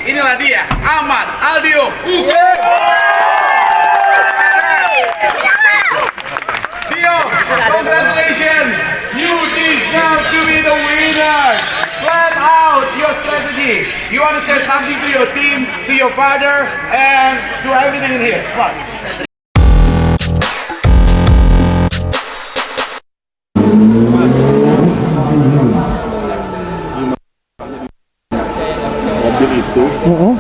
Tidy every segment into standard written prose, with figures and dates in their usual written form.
inilah dia Ahmad Aldio. Dio, congratulations! You deserve to be the winners. Plan out your strategy. You want to say something to your team, to your father, and to everything in here. Come on. Mobil itu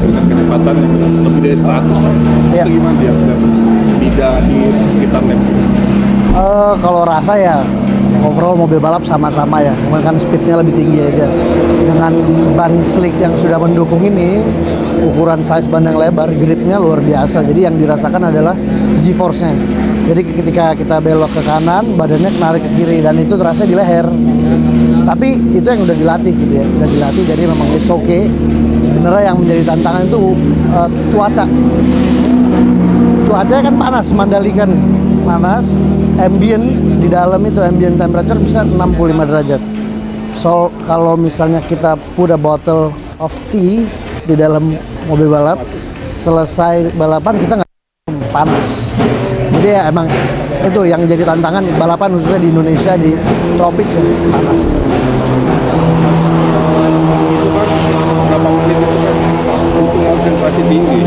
dengan kecepatan yang lebih dari 100 lah. Itu gimana dia di sekitar lab? Kalau rasa ya overall mobil balap sama-sama ya, cuma kan speednya lebih tinggi aja. Dengan ban slick yang sudah mendukung ini, ukuran size ban yang lebar, gripnya luar biasa. Jadi yang dirasakan adalah Z-force-nya. Jadi ketika kita belok ke kanan, badannya menarik ke kiri dan itu terasa di leher. Tapi itu yang udah dilatih gitu ya, udah dilatih jadi memang it's okay. Sebenarnya yang menjadi tantangan itu cuaca. Cuacanya kan panas, Mandalika nih. Panas, ambient di dalam itu ambient temperature bisa 65 derajat. So kalau misalnya kita put a bottle of tea di dalam mobil balap, selesai balapan kita nggak panas. Jadi ya emang itu yang jadi tantangan balapan khususnya di Indonesia di tropis ya, panas. Itu kan berapa menit itu kan butuh konsentrasi tinggi.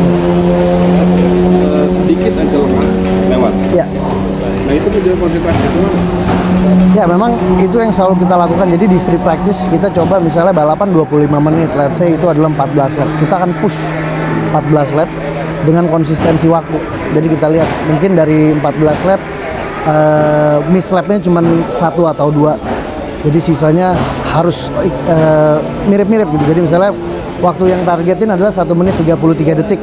Sedikit aja lemah lewat. Ya. Nah itu menjadi konsentrasi gimana? Ya memang itu yang selalu kita lakukan. Jadi di free practice kita coba misalnya balapan 25 menit, let's say itu adalah 14 lap. Kita akan push 14 lap dengan konsistensi waktu. Jadi kita lihat mungkin dari 14 lap miss lapnya cuma 1 atau 2. Jadi sisanya harus mirip-mirip gitu. Jadi misalnya waktu yang targetin adalah 1 menit 33 detik.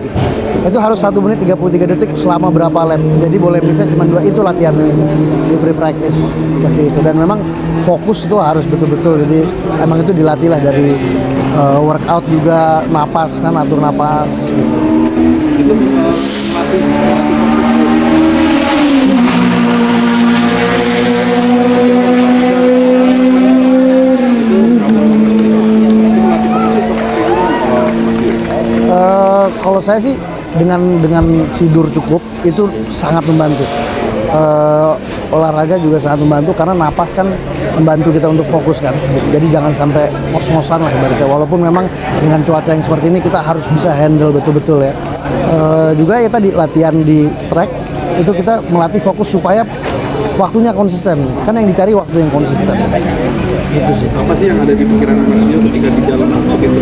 Itu harus 1 menit 33 detik selama berapa lap. Jadi boleh misalnya cuma 2, itu latihannya di free practice seperti itu. Dan memang fokus itu harus betul-betul. Jadi emang itu dilatih lah dari workout juga, napas kan, atur napas gitu. Itu melatih kalau saya sih dengan tidur cukup itu sangat membantu. Olahraga juga sangat membantu karena napas kan membantu kita untuk fokus kan. Jadi jangan sampai ngos-ngosan lah ibaratnya. Walaupun memang dengan cuaca yang seperti ini kita harus bisa handle betul-betul ya. Juga ya tadi latihan di track itu kita melatih fokus supaya waktunya konsisten. Kan yang dicari waktu yang konsisten. Gitu sih. apa sih yang ada di pikiran Mas Dio ketika di dalam begitu?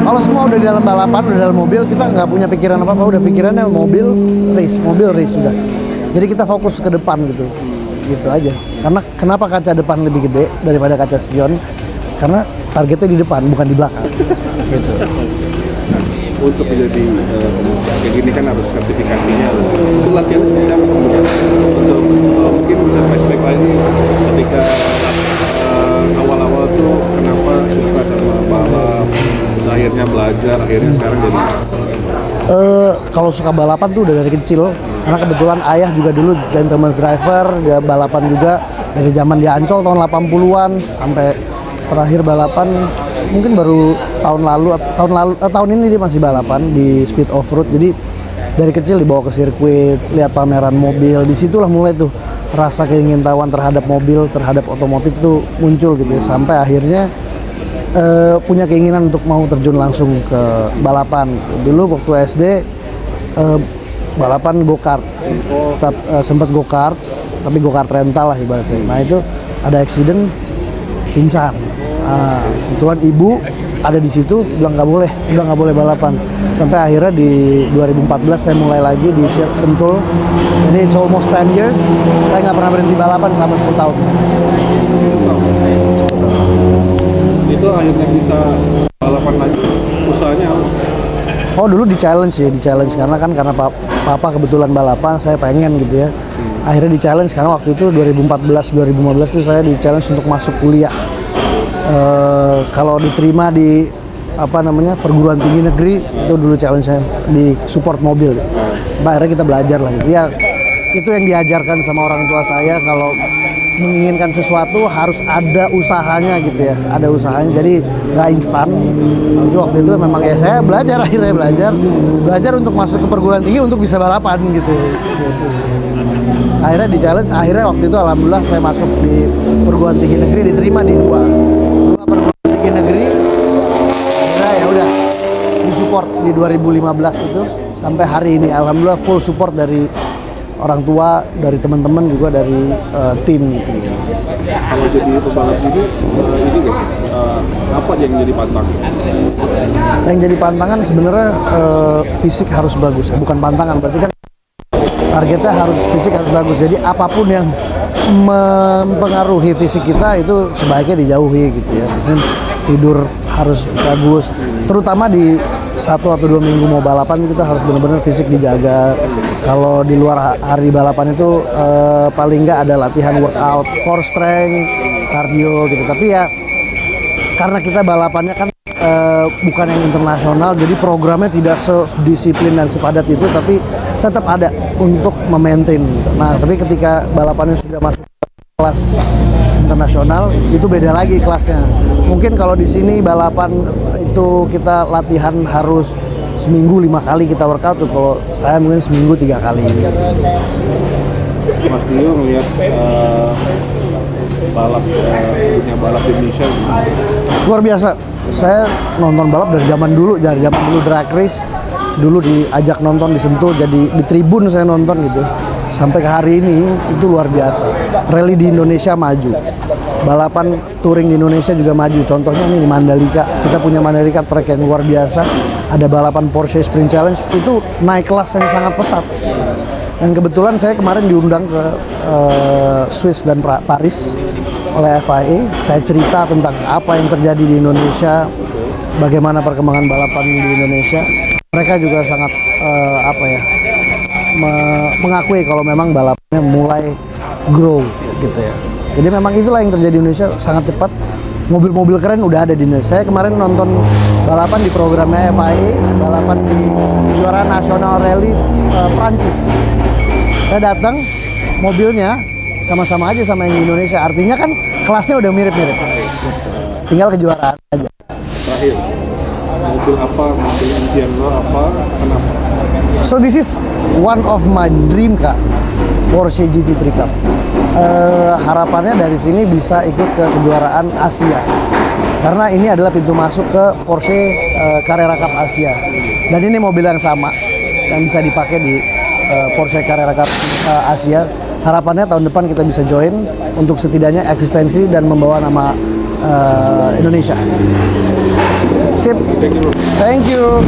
Kalau semua udah di dalam balapan, udah dalam mobil, kita nggak punya pikiran apa-apa, udah pikirannya mobil race udah. Jadi kita fokus ke depan gitu aja. Karena kenapa kaca depan lebih gede daripada kaca spion? Karena targetnya di depan, bukan di belakang. Gitu. Untuk menjadi kayak gini kan harus sertifikasinya, itu latihannya seperti apa? Untuk mungkin bisa flashback lagi ketika awal-awal tuh kenapa suka sama balap, terus akhirnya belajar, akhirnya sekarang jadi kalau suka balapan tuh udah dari kecil. Karena kebetulan ayah juga dulu gentleman driver, dia balapan juga dari zaman di Ancol tahun 80-an sampai terakhir balapan mungkin baru tahun ini dia masih balapan di speed off road. Jadi dari kecil dibawa ke sirkuit, lihat pameran mobil, disitulah mulai tuh rasa keingintahuan terhadap mobil, terhadap otomotif tuh muncul gitu ya. Sampai akhirnya punya keinginan untuk mau terjun langsung ke balapan. Dulu waktu SD balapan go-kart, sempat go-kart, tapi go-kart rental lah ibaratnya. Nah itu ada accident, pingsan. Kebetulan ibu ada di situ, bilang udah nggak boleh balapan. Sampai akhirnya di 2014 saya mulai lagi di Sentul. Jadi it's almost 10 years, saya nggak pernah berhenti balapan selama 10 tahun. itu akhirnya bisa balapan lagi, usahanya apa? Oh dulu di challenge karena papa kebetulan balapan, saya pengen gitu ya. Akhirnya di challenge karena waktu itu 2014-2015 itu saya di challenge untuk masuk kuliah. Kalau diterima di perguruan tinggi negeri itu dulu challenge saya di support mobil. Sampai akhirnya kita belajar lah gitu. Ya itu yang diajarkan sama orang tua saya, kalau menginginkan sesuatu harus ada usahanya gitu ya, ada usahanya, jadi nggak instan. Jadi waktu itu memang ya saya belajar, akhirnya belajar untuk masuk ke perguruan tinggi untuk bisa balapan gitu. Akhirnya di challenge, akhirnya waktu itu alhamdulillah saya masuk di perguruan tinggi negeri, diterima di dua perguruan tinggi negeri. Akhirnya ya udah disupport di 2015 itu sampai hari ini, alhamdulillah full support dari orang tua, dari teman-teman juga, dari tim gitu. Kalau jadi pembalap ini nggak sih, apa yang jadi pantangan? Yang jadi pantangan sebenarnya fisik harus bagus, bukan pantangan, berarti kan targetnya harus fisik harus bagus. Jadi apapun yang mempengaruhi fisik kita itu sebaiknya dijauhi gitu ya. Mungkin tidur harus bagus, terutama di 1 atau 2 minggu mau balapan kita harus benar-benar fisik dijaga. Kalau di luar hari balapan itu paling nggak ada latihan workout, core strength, cardio gitu. Tapi ya karena kita balapannya kan bukan yang internasional, jadi programnya tidak sedisiplin dan sepadat itu, tapi tetap ada untuk memaintain. Nah, tapi ketika balapannya sudah masuk kelas internasional, itu beda lagi kelasnya. Mungkin kalau di sini balapan itu kita latihan harus seminggu 5 kali kita workout tuh, kalau saya mungkin seminggu 3 kali. Mas Dio ngelihat punya balap di Indonesia Luar biasa. Saya nonton balap dari zaman dulu drag race. Dulu diajak nonton di Sentul, jadi di tribun saya nonton gitu. Sampai ke hari ini itu luar biasa. Rally di Indonesia maju. Balapan touring di Indonesia juga maju. Contohnya nih di Mandalika. Kita punya Mandalika track yang luar biasa. Ada balapan Porsche Sprint Challenge, itu naik kelas yang sangat pesat. Dan kebetulan saya kemarin diundang ke Swiss dan Paris oleh FIA. Saya cerita tentang apa yang terjadi di Indonesia, bagaimana perkembangan balapan di Indonesia. Mereka juga sangat mengakui kalau memang balapannya mulai grow gitu ya. Jadi memang itulah yang terjadi di Indonesia, sangat cepat. Mobil-mobil keren udah ada di Indonesia. Saya kemarin nonton balapan di programnya FIA, balapan di kejuaraan nasional rally Prancis. Saya datang, mobilnya sama-sama aja sama yang di Indonesia. Artinya kan kelasnya udah mirip-mirip. Tinggal kejuaraan aja. terakhir, mobil apa, mobil impian lo apa, kenapa? So this is one of my dream Kak, Porsche GT3 Cup. Harapannya dari sini bisa ikut ke kejuaraan Asia, karena ini adalah pintu masuk ke Porsche Carrera Cup Asia. Dan ini mobil yang sama yang bisa dipakai di Porsche Carrera Cup Asia. Harapannya tahun depan kita bisa join untuk setidaknya eksistensi dan membawa nama Indonesia. Sip. Thank you.